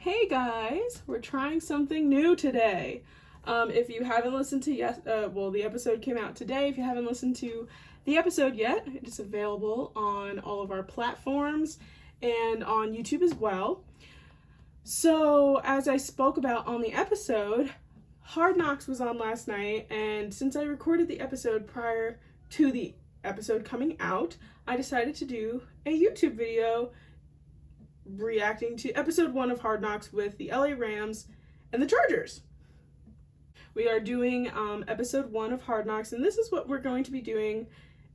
Hey guys, we're trying something new today. If you haven't listened to the episode came out today. If you haven't listened to the episode yet, it is available on all of our platforms and on YouTube as well. So, as I spoke about on the episode, Hard Knocks was on last night, and since I recorded the episode prior to the episode coming out, I decided to do a YouTube video reacting to episode 1 of Hard Knocks with the LA Rams and the Chargers. We are doing episode 1 of Hard Knocks, and this is what we're going to be doing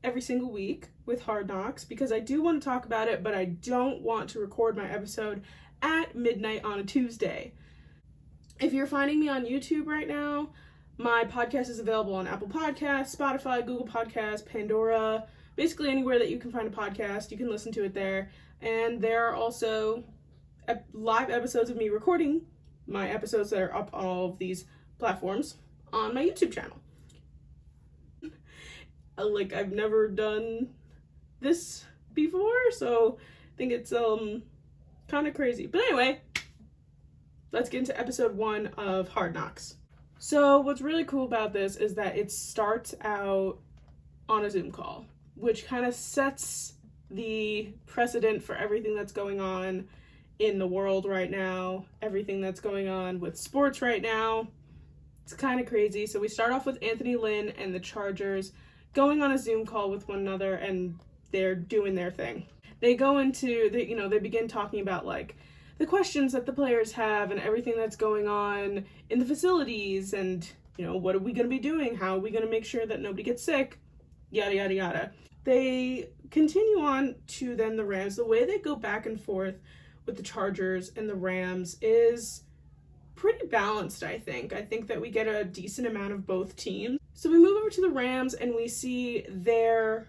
every single week with Hard Knocks, because I do want to talk about it, but I don't want to record my episode at midnight on a Tuesday. If you're finding me on YouTube right now, my podcast is available on Apple Podcasts, Spotify, Google Podcasts, Pandora, basically anywhere that you can find a podcast. You can listen to it there. And there are also live episodes of me recording my episodes that are up on all of these platforms on my YouTube channel. I've never done this before, so I think it's kind of crazy. But anyway, let's get into episode 1 of Hard Knocks. So what's really cool about this is that it starts out on a Zoom call, which kind of sets the precedent for everything that's going on in the world right now, everything that's going on with sports right now. It's kind of crazy. So we start off with Anthony Lynn and the Chargers going on a Zoom call with one another, and they're doing their thing. They go into, they begin talking about the questions that the players have and everything that's going on in the facilities, and what are we going to be doing? How are we going to make sure that nobody gets sick? Yada, yada, yada. They continue on to then the Rams. The way they go back and forth with the Chargers and the Rams is pretty balanced, I think. I think that we get a decent amount of both teams. So we move over to the Rams and we see their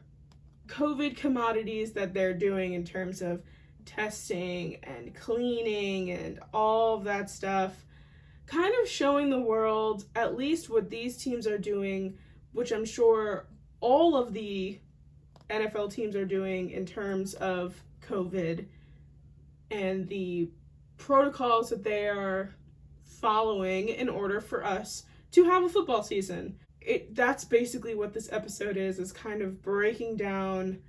COVID commodities that they're doing in terms of testing and cleaning and all of that stuff, kind of showing the world at least what these teams are doing, which I'm sure all of the NFL teams are doing in terms of COVID and the protocols that they are following in order for us to have a football season. That's basically what this episode is kind of breaking down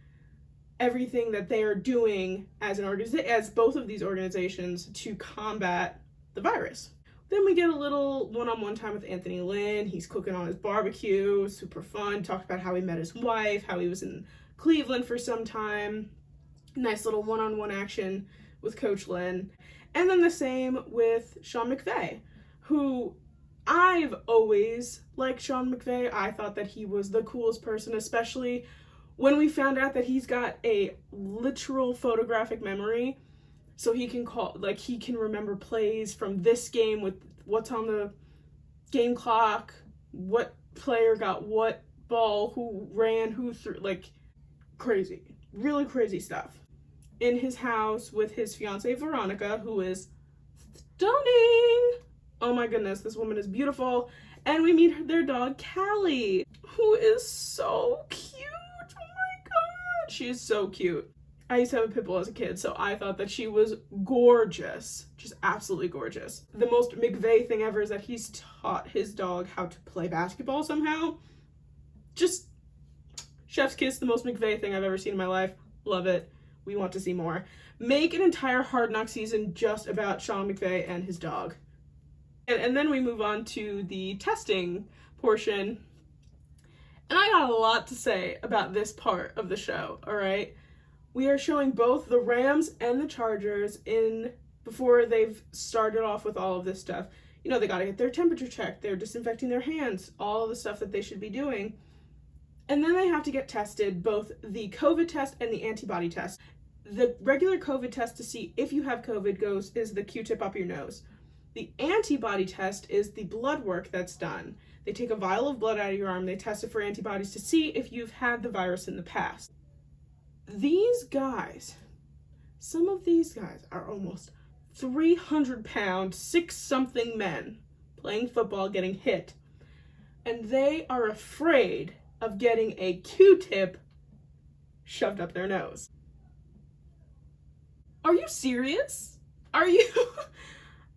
everything that they are doing as both of these organizations to combat the virus. Then we get a little one-on-one time with Anthony Lynn. He's cooking on his barbecue, super fun. Talked about how he met his wife, how he was in Cleveland for some time. Nice little one-on-one action with Coach Lynn. And then the same with Sean McVay, who I've always liked Sean McVay. I thought that he was the coolest person, especially when we found out that he's got a literal photographic memory. So he can remember plays from this game with what's on the game clock, what player got what ball, who ran, who threw, crazy, really crazy stuff. In his house with his fiancée Veronica, who is stunning. Oh my goodness, this woman is beautiful. And we meet their dog, Callie, who is so cute. Oh my god, she is so cute. I used to have a pit bull as a kid, so I thought that she was gorgeous. Just absolutely gorgeous. The most McVay thing ever is that he's taught his dog how to play basketball somehow. Just chef's kiss, the most McVay thing I've ever seen in my life. Love it. We want to see more. Make an entire Hard Knock season just about Sean McVay and his dog. And then we move on to the testing portion. And I got a lot to say about this part of the show, all right? We are showing both the Rams and the Chargers before they've started off with all of this stuff. They got to get their temperature checked. They're disinfecting their hands, all of the stuff that they should be doing. And then they have to get tested, both the COVID test and the antibody test. The regular COVID test to see if you have COVID is the Q-tip up your nose. The antibody test is the blood work that's done. They take a vial of blood out of your arm, they test it for antibodies to see if you've had the virus in the past. These guys, some of these guys are almost 300-pound, 6-something men playing football, getting hit. And they are afraid of getting a Q-tip shoved up their nose. Are you serious? Are you?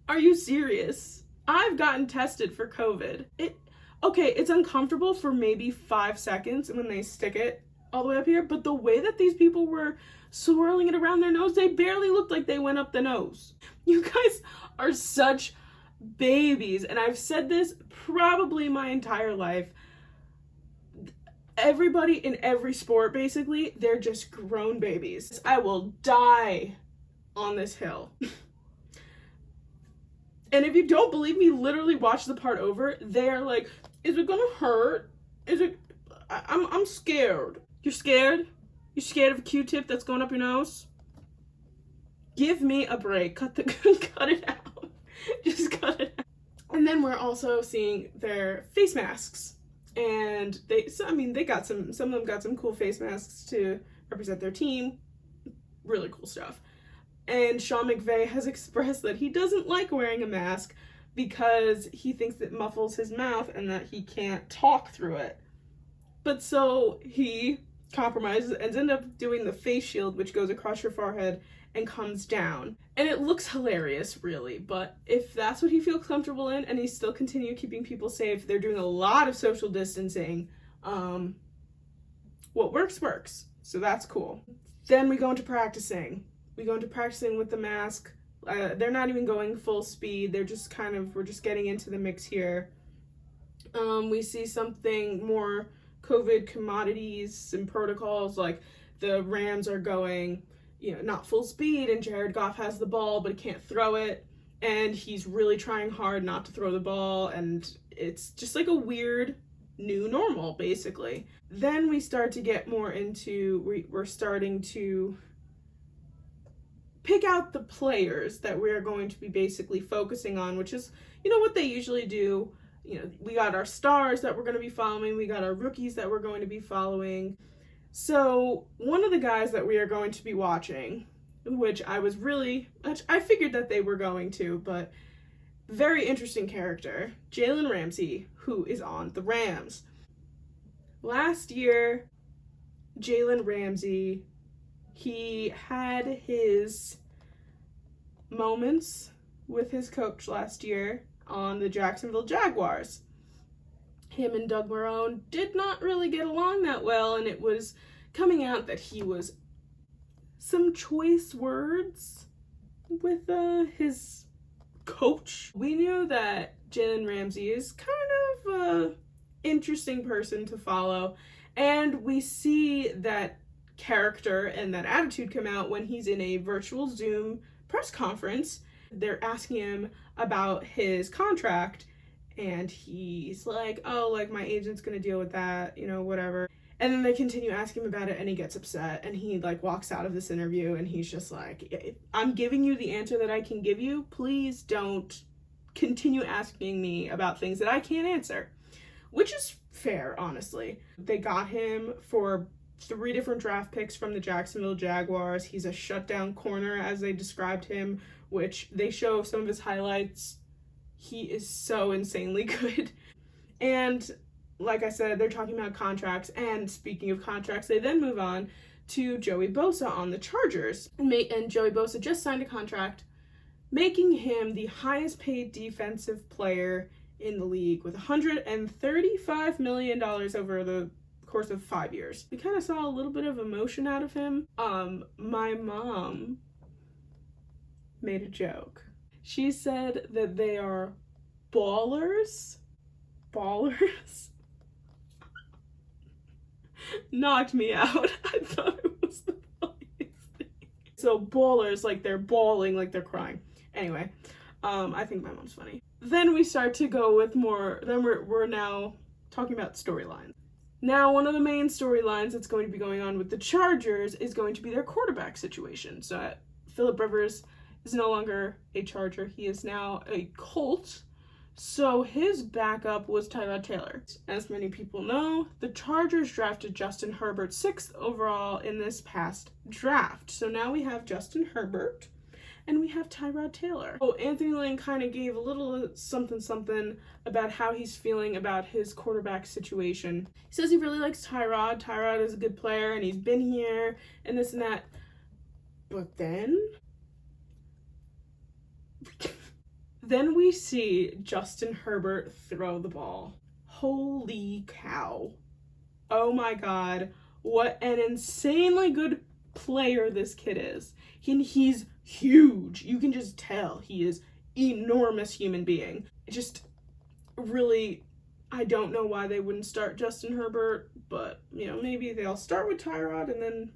Are you serious? I've gotten tested for COVID. Okay, it's uncomfortable for maybe 5 seconds when they stick it all the way up here, but the way that these people were swirling it around their nose, they barely looked like they went up the nose. You guys are such babies, and I've said this probably my entire life. Everybody in every sport, basically, they're just grown babies. I will die on this hill. And if you don't believe me, literally watch the part over. They're like, is it gonna hurt? Is it? I'm scared. You're scared? You're scared of a Q-tip that's going up your nose? Give me a break. Cut it out. Just cut it out. And then we're also seeing their face masks. And they got some of them got some cool face masks to represent their team. Really cool stuff. And Sean McVay has expressed that he doesn't like wearing a mask because he thinks it muffles his mouth and that he can't talk through it. But so he compromises and ends up doing the face shield, which goes across your forehead and comes down. And it looks hilarious, really, but if that's what he feels comfortable in and he still continue keeping people safe, they're doing a lot of social distancing. What works. So that's cool. Then we go into practicing. With the mask. They're not even going full speed. They're just we're just getting into the mix here. We see something more COVID commodities and protocols, like the Rams are going, not full speed, and Jared Goff has the ball, but he can't throw it, and he's really trying hard not to throw the ball, and it's just like a weird new normal, basically. Then we start to get more into, we're starting to pick out the players that we're going to be basically focusing on, which is, what they usually do. We got our stars that we're going to be following, we got our rookies that we're going to be following. So one of the guys that we are going to be watching, which I figured that they were going to, but very interesting character, Jalen Ramsey, who is on the Rams. Last year, Jalen Ramsey, he had his moments with his coach last year on the Jacksonville Jaguars. Him and Doug Marrone did not really get along that well, and it was coming out that he was some choice words with his coach. We knew that Jalen Ramsey is kind of an interesting person to follow, and we see that character and that attitude come out when he's in a virtual Zoom press conference. They're asking him about his contract, and he's like, oh, like, my agent's gonna deal with that, whatever. And then they continue asking him about it, and he gets upset, and he, walks out of this interview, and he's just like, I'm giving you the answer that I can give you. Please don't continue asking me about things that I can't answer. Which is fair, honestly. They got him for 3 different draft picks from the Jacksonville Jaguars. He's a shutdown corner, as they described him, which they show some of his highlights. He is so insanely good. And like I said, they're talking about contracts. And speaking of contracts, they then move on to Joey Bosa on the Chargers. And Joey Bosa just signed a contract, making him the highest paid defensive player in the league with $135 million over the course of 5 years. We kind of saw a little bit of emotion out of him. My mom made a joke. She said that they are ballers. Knocked me out. I thought it was the funniest thing. So ballers, like they're bawling, like they're crying. Anyway, I think my mom's funny. Then we start to go with more, then we're now talking about storylines. Now, one of the main storylines that's going to be going on with the Chargers is going to be their quarterback situation. So Phillip Rivers is no longer a Charger. He is now a Colt. So his backup was Tyrod Taylor. As many people know, the Chargers drafted Justin Herbert 6th overall in this past draft. So now we have Justin Herbert and we have Tyrod Taylor. So Anthony Lynn kind of gave a little something about how he's feeling about his quarterback situation. He says he really likes Tyrod. Tyrod is a good player and he's been here and this and that. But then Then we see Justin Herbert throw the ball. Holy cow. Oh my god. What an insanely good player this kid is. He's huge. You can just tell he is enormous human being. Just really, I don't know why they wouldn't start Justin Herbert, but, you know, maybe they'll start with Tyrod and then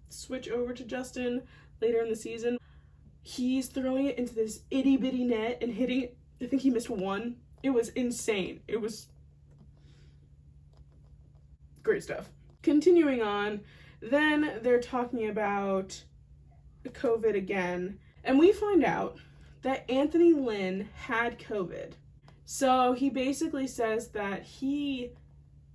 switch over to Justin later in the season. He's throwing it into this itty bitty net and hitting it. I think he missed one. It was insane. It was great stuff. Continuing on, then they're talking about COVID again, and we find out that Anthony Lynn had COVID. So he basically says that he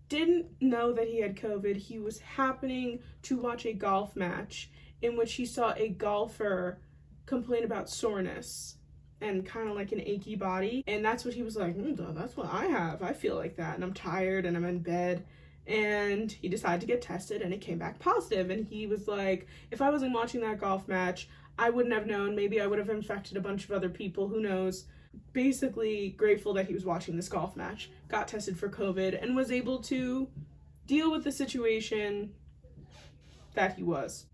didn't know that he had COVID. He was happening to watch a golf match in which he saw a golfer complain about soreness and kind of like an achy body. And that's what he was like, that's what I have. I feel like that, and I'm tired and I'm in bed. And he decided to get tested and it came back positive. And he was like, if I wasn't watching that golf match, I wouldn't have known. Maybe I would have infected a bunch of other people. Who knows? Basically grateful that he was watching this golf match, got tested for COVID, and was able to deal with the situation that he was.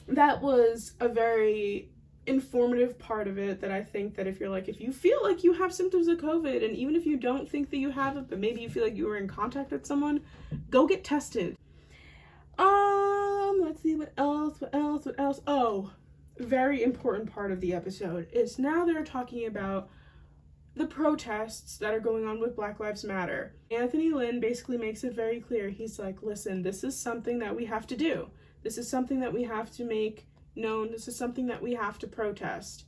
That was a very informative part of it, that I think that if you feel like you have symptoms of COVID, and even if you don't think that you have it, but maybe you feel like you were in contact with someone, go get tested. Let's see, what else? Oh, very important part of the episode is now they're talking about the protests that are going on with Black Lives Matter. Anthony Lynn basically makes it very clear. He's like, listen, this is something that we have to do. This is something that we have to make known. This is something that we have to protest.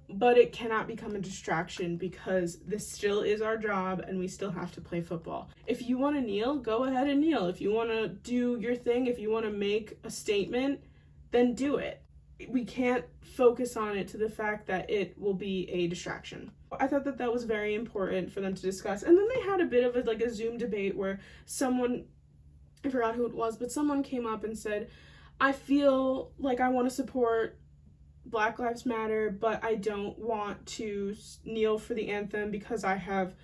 But it cannot become a distraction because this still is our job and we still have to play football. If you want to kneel, go ahead and kneel. If you want to do your thing, if you want to make a statement, then do it. We can't focus on it to the fact that it will be a distraction. I thought that that was very important for them to discuss. And then they had a bit of a Zoom debate where someone, I forgot who it was, but someone came up and said, I feel like I want to support Black Lives Matter, but I don't want to kneel for the anthem because I have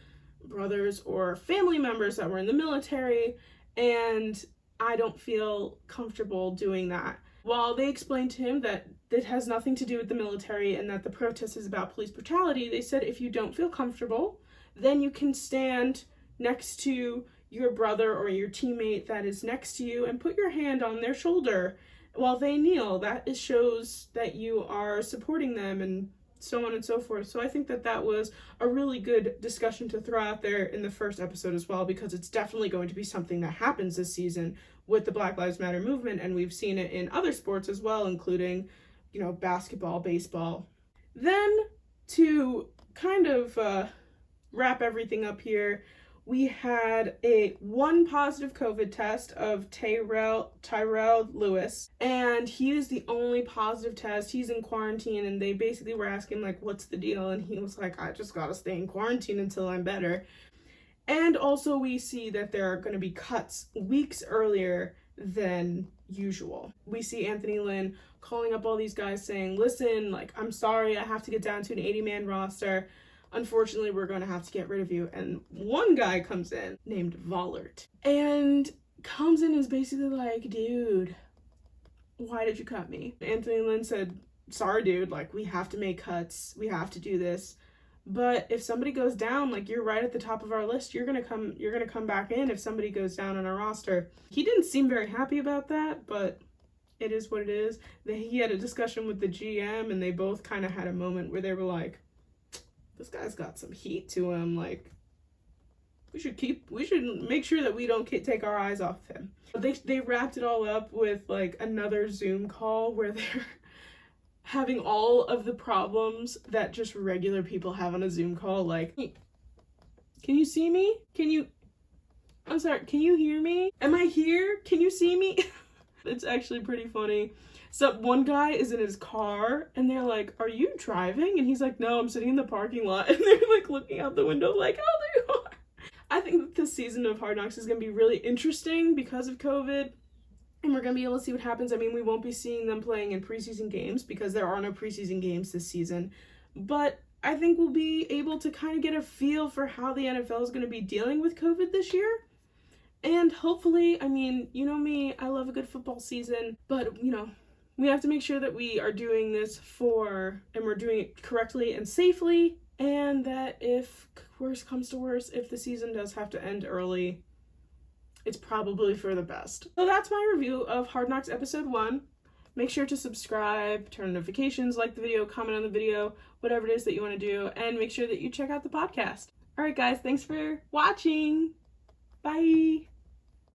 brothers or family members that were in the military and I don't feel comfortable doing that. While they explained to him that it has nothing to do with the military and that the protest is about police brutality, they said if you don't feel comfortable, then you can stand next to your brother or your teammate that is next to you and put your hand on their shoulder while they kneel. That shows that you are supporting them and so on and so forth. So I think that that was a really good discussion to throw out there in the first episode as well, because it's definitely going to be something that happens this season with the Black Lives Matter movement, and we've seen it in other sports as well, including, basketball, baseball. Then to kind of wrap everything up here, we had one positive COVID test of Tyrell Lewis, and he is the only positive test. He's in quarantine, and they basically were asking, what's the deal? And he was like, I just gotta stay in quarantine until I'm better. And also we see that there are going to be cuts weeks earlier than usual. We see Anthony Lynn calling up all these guys saying, listen, I'm sorry, I have to get down to an 80-man roster. Unfortunately, we're going to have to get rid of you. And one guy comes in named Vollert and comes in and is basically like, dude, why did you cut me? Anthony Lynn said, sorry, dude, we have to make cuts. We have to do this. But if somebody goes down, you're right at the top of our list, you're gonna come back in if somebody goes down on our roster. He didn't seem very happy about that, but it is what it is. He had a discussion with the GM, and they both kind of had a moment where they were like, this guy's got some heat to him. We should make sure that we don't take our eyes off him. They wrapped it all up with another Zoom call where they're having all of the problems that just regular people have on a Zoom call. Can you see me? I'm sorry, can you hear me? Am I here? Can you see me? It's actually pretty funny. So one guy is in his car and they're like, are you driving? And he's like, no, I'm sitting in the parking lot. And they're looking out the window oh, there you are. I think that this season of Hard Knocks is going to be really interesting because of COVID. And we're going to be able to see what happens. I mean, we won't be seeing them playing in preseason games because there are no preseason games this season. But I think we'll be able to kind of get a feel for how the NFL is going to be dealing with COVID this year. And hopefully, I mean, you know me, I love a good football season, but, you know, we have to make sure that we are doing this and we're doing it correctly and safely, and that if worse comes to worse, if the season does have to end early, it's probably for the best. So that's my review of Hard Knocks Episode 1. Make sure to subscribe, turn on notifications, like the video, comment on the video, whatever it is that you want to do, and make sure that you check out the podcast. All right, guys, thanks for watching. Bye.